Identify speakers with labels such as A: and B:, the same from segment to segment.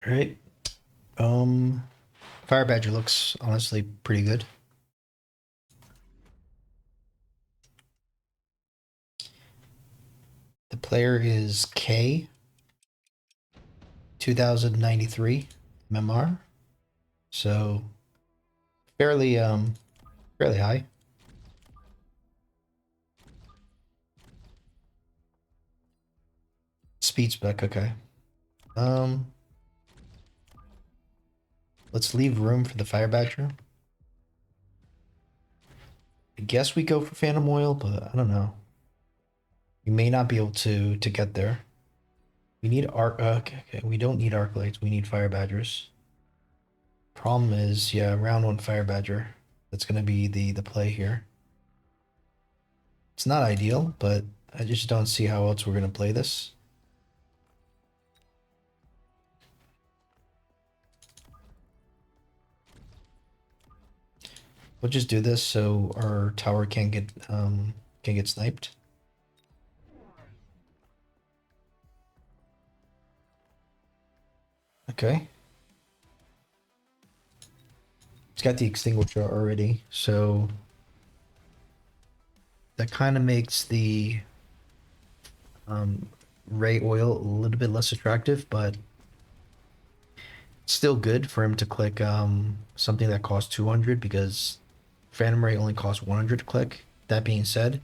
A: All right. Um, Fire Badger looks honestly pretty good. The player is K 2093 MMR, so fairly fairly high. Speed spec, okay. Um, let's leave room for the Fire Badger. I guess we go for Phantom Oil, but I don't know. We may not be able to get there. We need arc. Okay, we don't need arc lights. We need Fire Badgers. Problem is, yeah, round one Fire Badger. That's gonna be the play here. It's not ideal, but I just don't see how else we're gonna play this. We'll just do this so our tower can't get sniped. Okay. It's got the extinguisher already, so that kind of makes the ray oil a little bit less attractive, but still good for him to click something that costs 200 because Phantom Ray only costs 100 to click. That being said,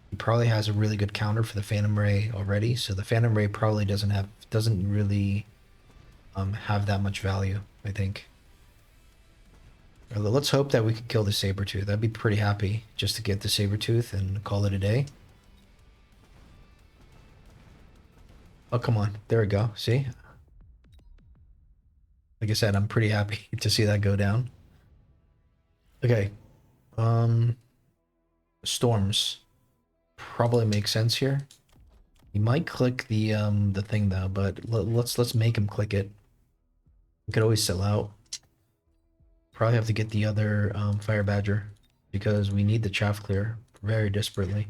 A: he probably has a really good counter for the Phantom Ray already, so the Phantom Ray probably doesn't really have that much value, I think. Let's hope that we can kill the Sabertooth. I'd be pretty happy just to get the Sabertooth and call it a day. Oh, come on. There we go. See? Like I said, I'm pretty happy to see that go down. Okay. Um, Storms probably make sense here. He might click the thing though, but let's make him click it. We could always sell out. Probably have to get the other Fire Badger because we need the chaff clear very desperately.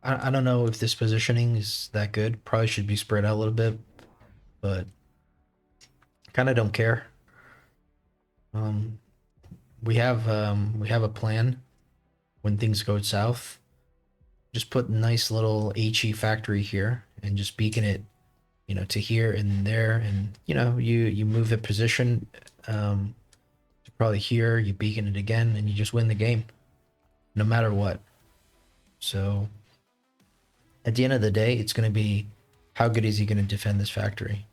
A: I don't know if this positioning is that good. Probably should be spread out a little bit, but kind of don't care. Um, we have a plan when things go south. Just put a nice little HE factory here and just beacon it, to here and there, and you move the position to probably here. You beacon it again, and you just win the game, no matter what. So at the end of the day, it's going to be how good is he going to defend this factory,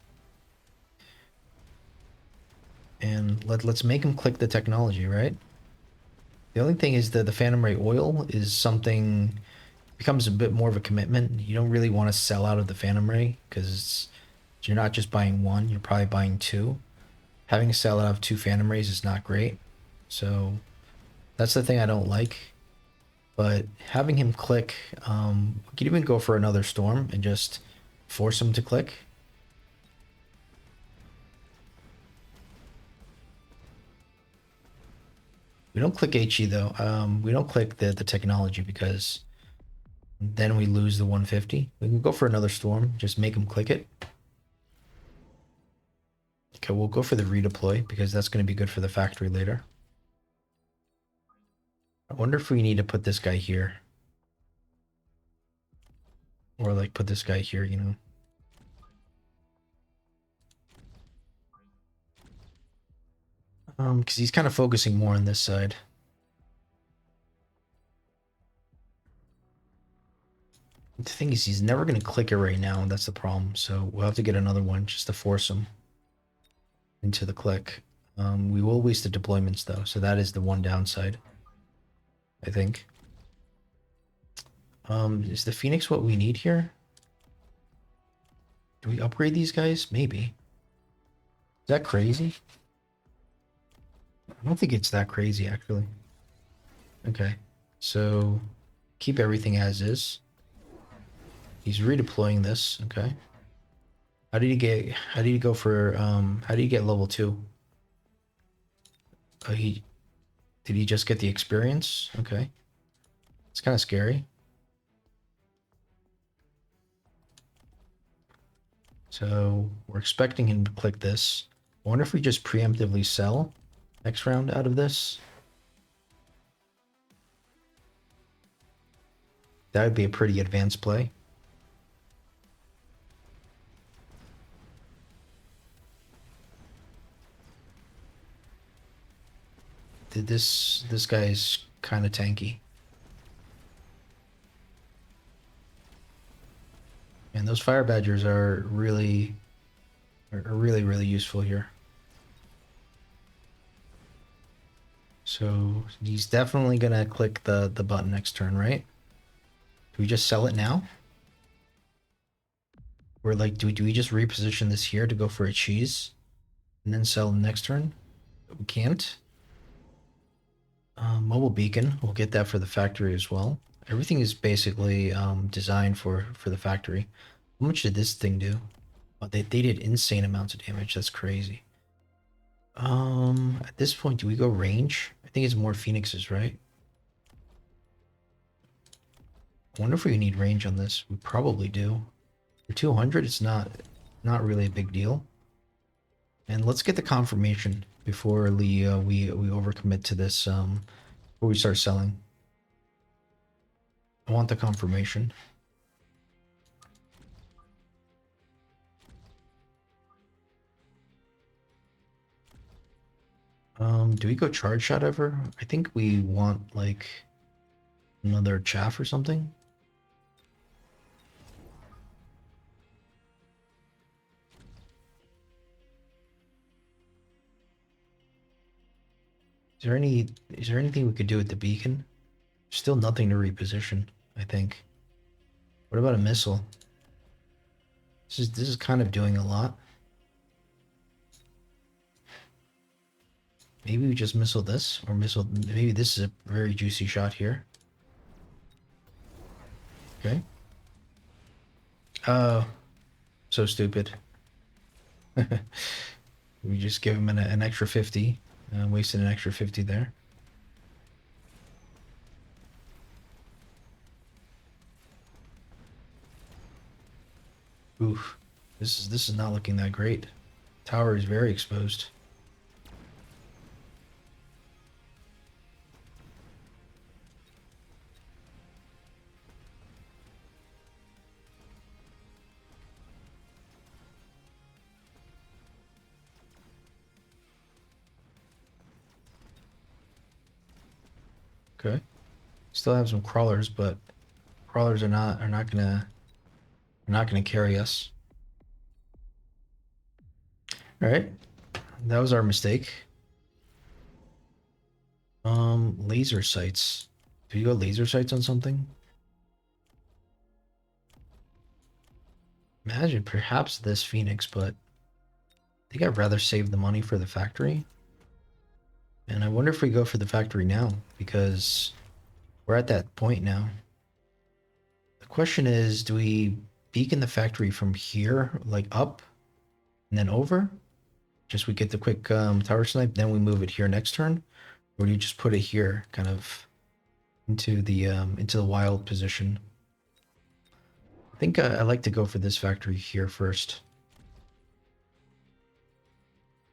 A: and let's make him click the technology, right? The only thing is that the Phantom Ray oil is something becomes a bit more of a commitment. You don't really want to sell out of the Phantom Ray because you're not just buying one, you're probably buying two. Having to sell out of two Phantom Rays is not great. So that's the thing I don't like. But having him click, we could even go for another Storm and just force him to click. We don't click HE though. We don't click the technology because then we lose the 150. We can go for another Storm, just make him click it. Okay, we'll go for the redeploy because that's going to be good for the factory later. I wonder if we need to put this guy here. Or like put this guy here. Because he's kind of focusing more on this side. The thing is, he's never going to click it right now, and that's the problem. So we'll have to get another one just to force him into the click. We will waste the deployments, though, so that is the one downside, I think. Is the Phoenix what we need here? Do we upgrade these guys? Maybe. Is that crazy? I don't think it's that crazy, actually. Okay, so keep everything as is. He's redeploying this, okay. How did he go for how did he get level 2? He did he just get the experience? Okay. It's kind of scary. So we're expecting him to click this. I wonder if we just preemptively sell next round out of this. That would be a pretty advanced play. This guy is kind of tanky. And those fire badgers are really really useful here. So he's definitely gonna click the button next turn, right? Do we just sell it now? Or like do we just reposition this here to go for a cheese and then sell the next turn? We can't. Mobile beacon, we'll get that for the factory as well. Everything is basically designed for the factory. How much did this thing do? Oh, they did insane amounts of damage. That's crazy. At this point, do we go range? I think it's more phoenixes, right? I wonder if we need range on this. We probably do. For 200, it's not really a big deal. And let's get the confirmation before we overcommit to this before we start selling. I want the confirmation. Do we go charge shot ever? I think we want like another chaff or something. Is there anything we could do with the beacon? Still nothing to reposition, I think. What about a missile? This is kind of doing a lot. Maybe we just missile this, or missile. Maybe this is a very juicy shot here. Okay. Oh, so stupid. We just give him an extra 50. Wasted an extra 50 there. Oof. This is not looking that great. Tower is very exposed. Okay. Still have some crawlers, but crawlers are not gonna carry us. All right. That was our mistake. Laser sights. Do you go laser sights on something? Imagine perhaps this Phoenix, but I think I'd rather save the money for the factory. And I wonder if we go for the factory now, because we're at that point now. The question is, do we beacon the factory from here, like up, and then over? Just we get the quick tower snipe, then we move it here next turn? Or do you just put it here, kind of into the wild position? I think I like to go for this factory here first.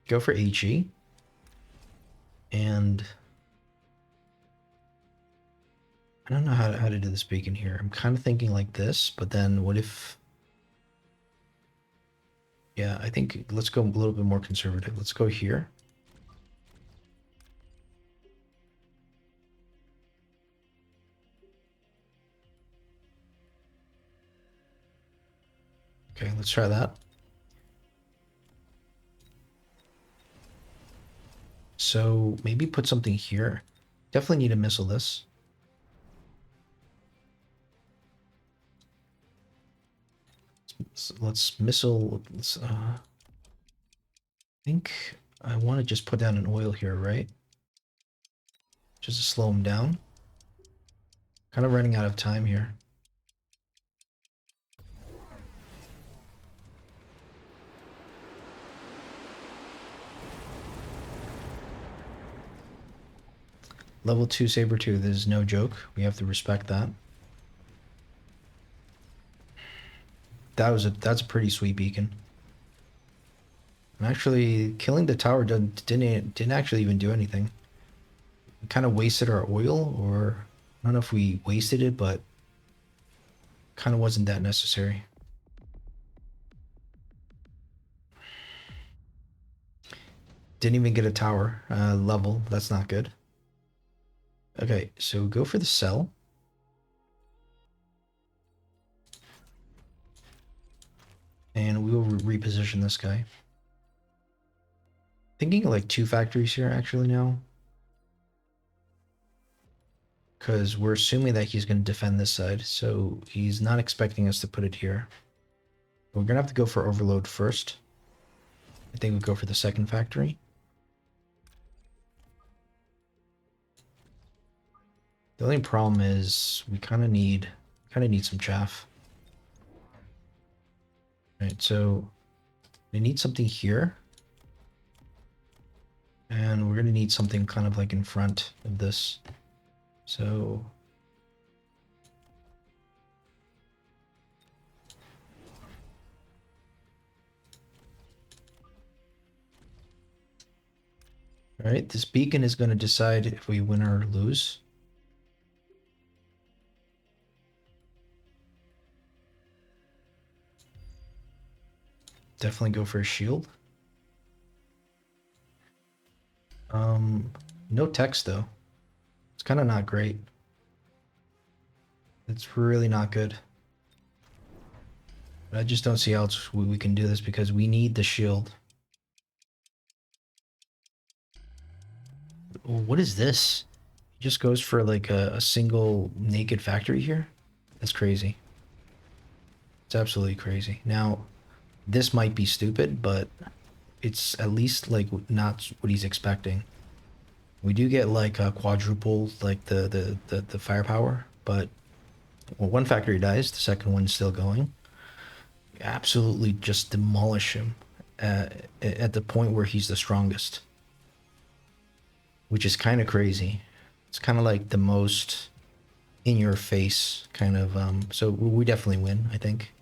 A: Go for HE. And I don't know how to do this beacon here. I'm kind of thinking like this, but then what if... Yeah, I think let's go a little bit more conservative. Let's go here. Okay, let's try that. So maybe put something here. Definitely need to missile this. So let's missile. I think I want to just put down an oil here, right? Just to slow him down. Kind of running out of time here. Level 2 Sabertooth is no joke. We have to respect that. That's a pretty sweet beacon. And actually, killing the tower didn't actually even do anything. We kind of wasted our oil, or I don't know if we wasted it, but kind of wasn't that necessary. Didn't even get a tower level. That's not good. Okay, so go for the cell. And we will reposition this guy. Thinking like 2 factories here actually now. Because we're assuming that he's going to defend this side. So he's not expecting us to put it here. We're going to have to go for overload first. I think we go for the second factory. The only problem is we kind of need some chaff. Right, so we need something here. And we're going to need something kind of like in front of this. So all right, this beacon is going to decide if we win or lose. Definitely go for a shield. No text though. It's kind of not great. It's really not good. But I just don't see how else we can do this because we need the shield. What is this? He just goes for like a single naked factory here? That's crazy. It's absolutely crazy. Now, this might be stupid, but it's at least like not what he's expecting. We do get like a quadruple, like the firepower, but well, one factory dies, the second one's still going. Absolutely just demolish him at the point where he's the strongest, which is kind of crazy. It's kind of like the most in your face kind of. So we definitely win, I think.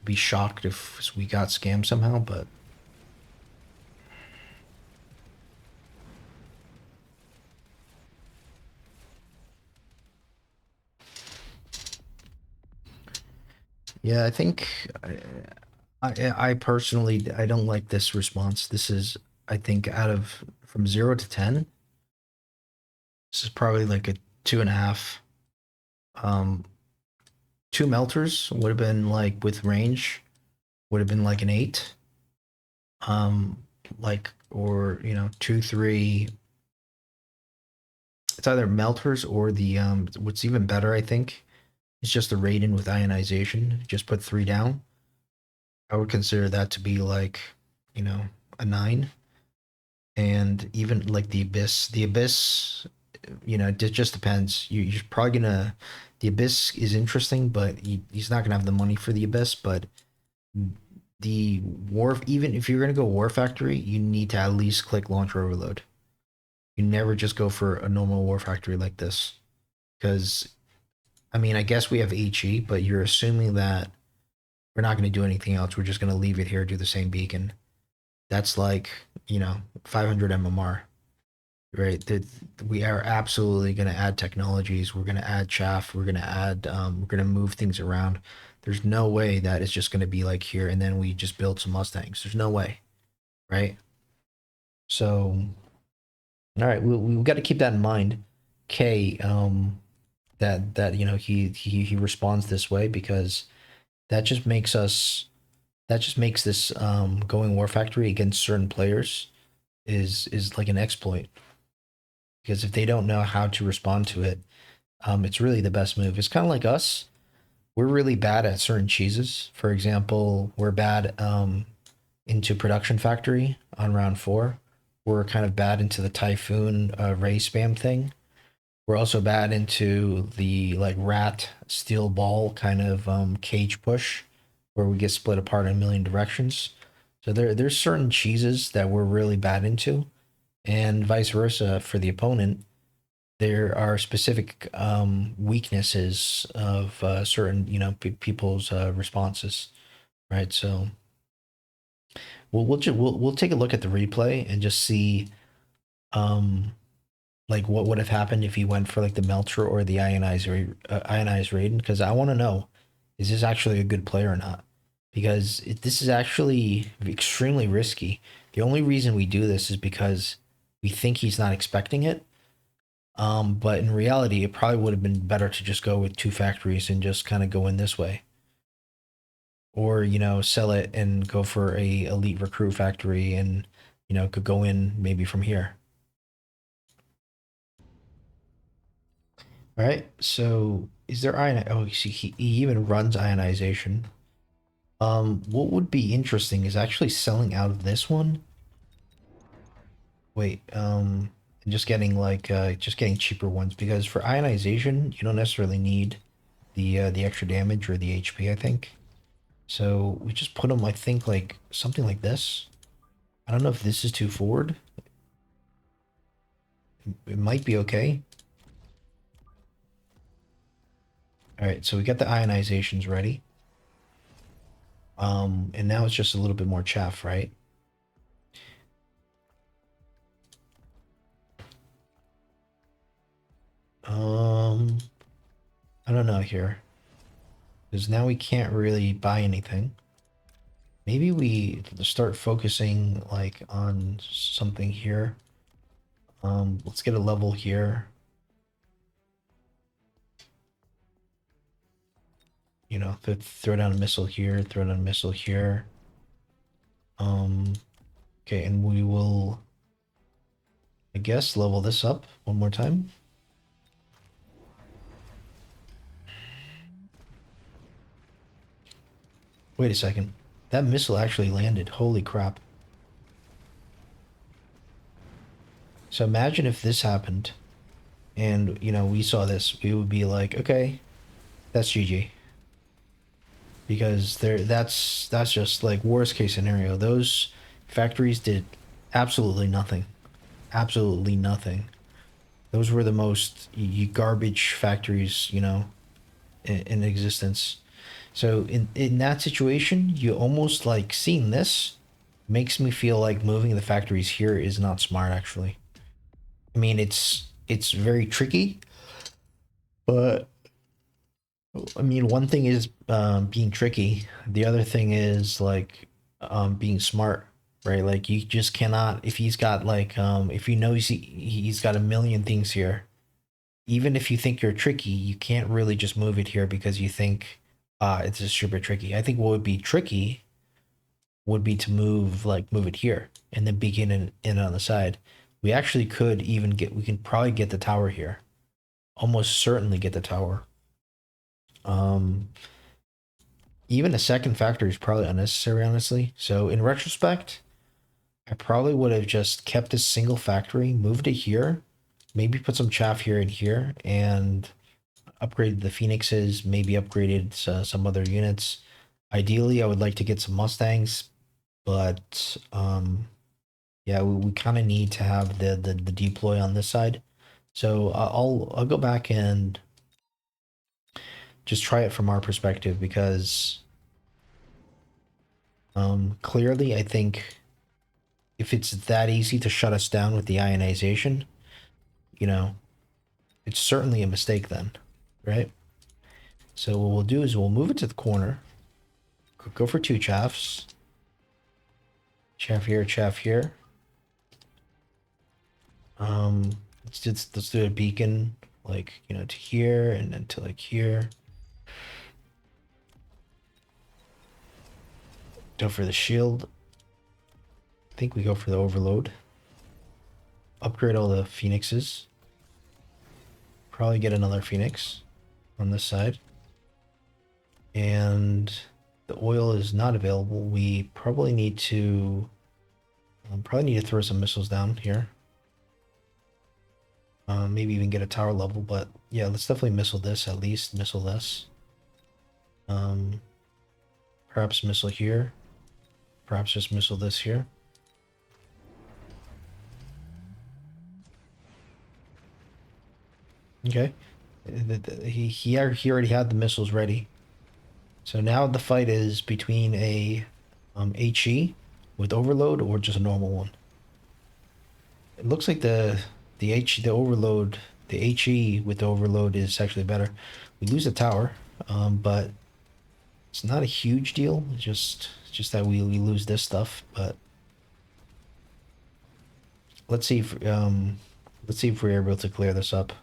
A: Be shocked if we got scammed somehow, but yeah, I think I personally I don't like this response. This is I think out of from 0 to 10, this is probably like a 2.5. Um, 2 melters would have been like with range would have been like an 8. Um, like or 2, 3. It's either melters or the what's even better I think is just the raiden with ionization. Just put 3 down. I would consider that to be like you know a 9. And even like the abyss, it just depends. You're probably gonna. The abyss is interesting, but he's not gonna have the money for the abyss. But the war, even if you're gonna go war factory, you need to at least click launcher overload. You never just go for a normal war factory like this, because I mean, I guess we have HE, but you're assuming that we're not gonna do anything else. We're just gonna leave it here, do the same beacon. That's like 500 MMR. Right, that we are absolutely going to add technologies. We're going to add chaff. We're going to add we're going to move things around. There's no way that it's just going to be like here and then we just build some Mustangs. There's no way, right? So all right, we've got to keep that in mind. K that he responds this way because that just makes us that just makes this going war factory against certain players is like an exploit, because if they don't know how to respond to it, it's really the best move. It's kind of like us. We're really bad at certain cheeses. For example, we're bad into production factory on round 4. We're kind of bad into the typhoon ray spam thing. We're also bad into the like rat steel ball kind of cage push, where we get split apart in a million directions. So there's certain cheeses that we're really bad into, and vice versa for the opponent. There are specific weaknesses of certain people's responses, right? So We'll take a look at the replay and just see um like what would have happened if he went for like the Melcher or the ionized Raiden, because I want to know, is this actually a good play or not? Because this is actually extremely risky. The only reason we do this is because we think he's not expecting it. But in reality, it probably would have been better to just go with two factories and just kind of go in this way, or sell it and go for a elite recruit factory, and could go in maybe from here. All right. So is there ion? Oh, you see, he even runs ionization. What would be interesting is actually selling out of this one. Wait, and just getting like just getting cheaper ones, because for ionization you don't necessarily need the extra damage or the HP, I think. So we just put them, I think, like something like this. I don't know if this is too forward. It might be okay. All right, so we got the ionizations ready. And now it's just a little bit more chaff, right? Um, I don't know here, because now we can't really buy anything. Maybe we start focusing like on something here. Let's get a level here. Throw down a missile here, throw down a missile here. Okay, and we will, I guess, level this up one more time. Wait a second. That missile actually landed. Holy crap. So imagine if this happened and, we saw this, we would be like, okay, that's GG. Because that's just like worst case scenario. Those factories did absolutely nothing. Absolutely nothing. Those were the most garbage factories, in existence. So in that situation, you almost like seeing this makes me feel like moving the factories here is not smart, actually. I mean, it's very tricky, but I mean, one thing is being tricky. The other thing is like being smart, right? Like you just cannot, if he's got like if he's got a million things here, even if you think you're tricky, you can't really just move it here because you think it's just super tricky. I think what would be tricky would be to move it here and then begin in on the side. We actually could even we can probably get the tower here. Almost certainly get the tower. Um, Even a second factory is probably unnecessary, honestly. So in retrospect, I probably would have just kept a single factory, moved it here, maybe put some chaff here and here, and upgraded the Phoenixes, maybe upgraded some other units. Ideally, I would like to get some Mustangs, but yeah, we kind of need to have the deploy on this side. So I'll go back and just try it from our perspective, because clearly I think if it's that easy to shut us down with the ionization, you know, it's certainly a mistake then, right? So what we'll do is we'll move it to the corner, go for two chaffs, chaff here, chaff here. Let's do a beacon, like, to here and then to like here. Go for the shield. I think we go for the overload. Upgrade all the phoenixes. Probably get another phoenix on this side. And the oil is not available. We probably need to throw some missiles down here. Maybe even get a tower level, but yeah, let's definitely missile this, at least missile this. Perhaps missile here. Perhaps just missile this here. Okay. He already had the missiles ready. So now the fight is between a HE with overload or just a normal one? It looks like the overload, the HE with the overload is actually better. We lose a tower, but it's not a huge deal. It's just that we lose this stuff. But let's see if let's see if we're able to clear this up.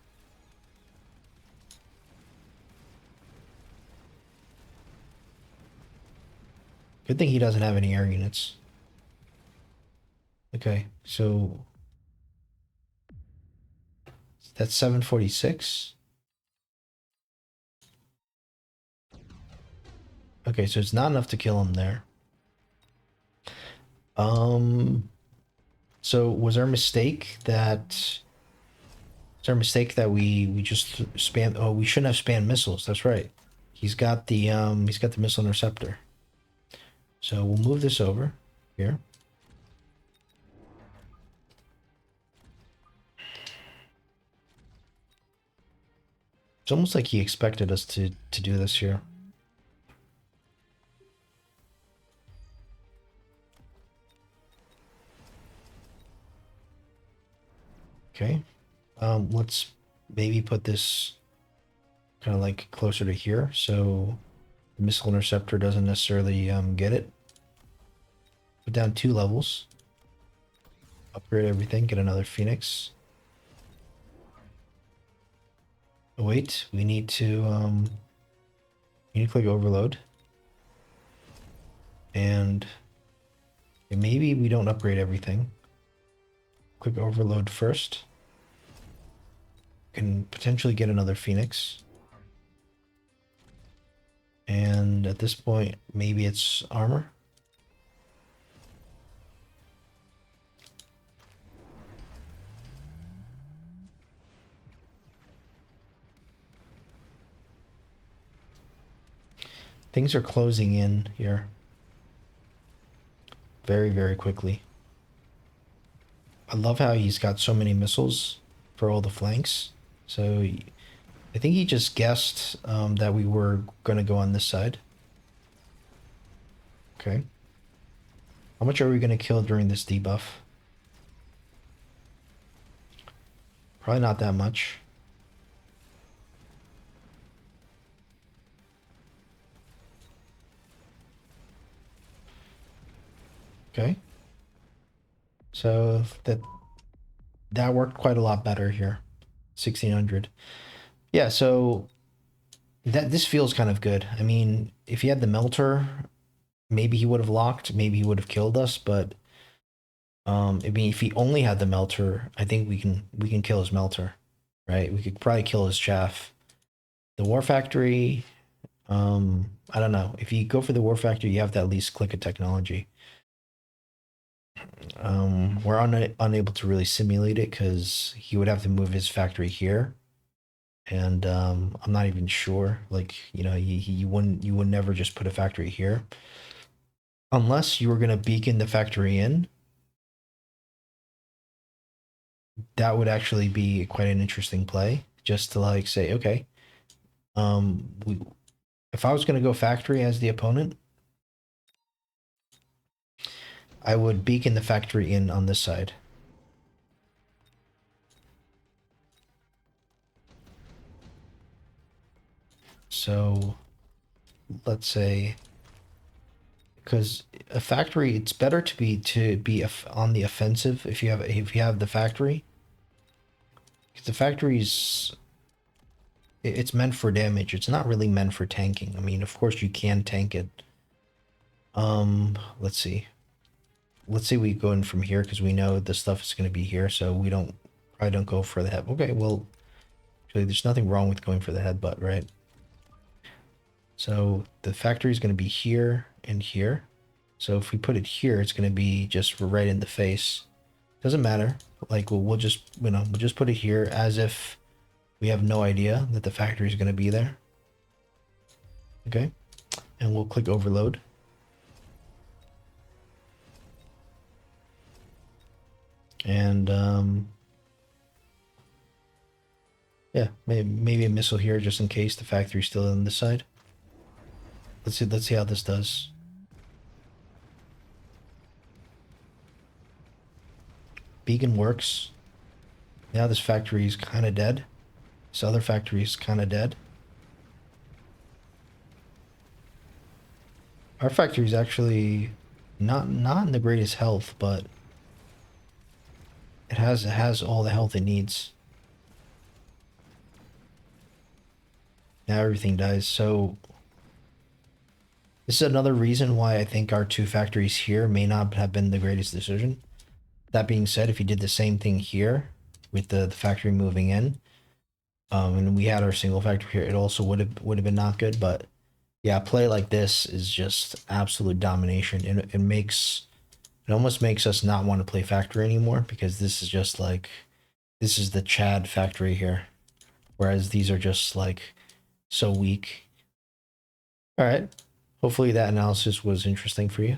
A: Good thing he doesn't have any air units. Okay, so that's 746. Okay, so it's not enough to kill him there. Um, so was our mistake that we just spam? Oh, we shouldn't have spammed missiles. That's right. He's got the missile interceptor. So we'll move this over here. It's almost like he expected us to do this here. Okay. Let's maybe put this kind of like closer to here so the missile interceptor doesn't necessarily get it. Put down 2 levels. Upgrade everything, get another Phoenix. Oh, wait, we need to click overload. And maybe we don't upgrade everything. Click overload first. Can potentially get another Phoenix. And at this point, maybe it's armor. Things are closing in here. Very, very quickly. I love how he's got so many missiles for all the flanks. So I think he just guessed that we were going to go on this side. Okay. How much are we going to kill during this debuff? Probably not that much. Okay. So that worked quite a lot better here. 1600. Yeah, so this feels kind of good. I mean, if he had the melter, maybe he would have locked, maybe he would have killed us, but I mean, if he only had the melter, I think we can kill his melter, right? We could probably kill his chaff. The war factory, I don't know. If you go for the war factory, you have to at least click a technology. We're unable to really simulate it because he would have to move his factory here, and I'm not even sure. Like, you know, you would never just put a factory here unless you were gonna beacon the factory in. That would actually be quite an interesting play, just to like say, okay, we if I was gonna go factory as the opponent, I would beacon the factory in on this side. So let's say, because a factory, it's better to be on the offensive if you have the factory. Because the factory's it's meant for damage. It's not really meant for tanking. I mean, of course you can tank it. Let's see. Let's say we go in from here because we know the stuff is going to be here, so we probably don't go for the head. Okay, well, actually, there's nothing wrong with going for the headbutt, right? So the factory is going to be here and here. So if we put it here, it's going to be just right in the face. Doesn't matter. Like we'll just we'll just put it here as if we have no idea that the factory is going to be there. Okay, and we'll click overload. And yeah, maybe a missile here just in case the factory's still on this side. Let's see how this does. beacon works. Now this factory is kind of dead. This other factory is kind of dead. Our factory is actually not in the greatest health, but it has all the health it needs. Now everything dies. So this is another reason why I think our two factories here may not have been the greatest decision. That being said, if you did the same thing here with the factory moving in, and we had our single factory here, it also would have been not good. But yeah, play like this is just absolute domination, and it almost makes us not want to play factory anymore, because this is just like, this is the Chad factory here, whereas these are just like so weak. All right, hopefully that analysis was interesting for you.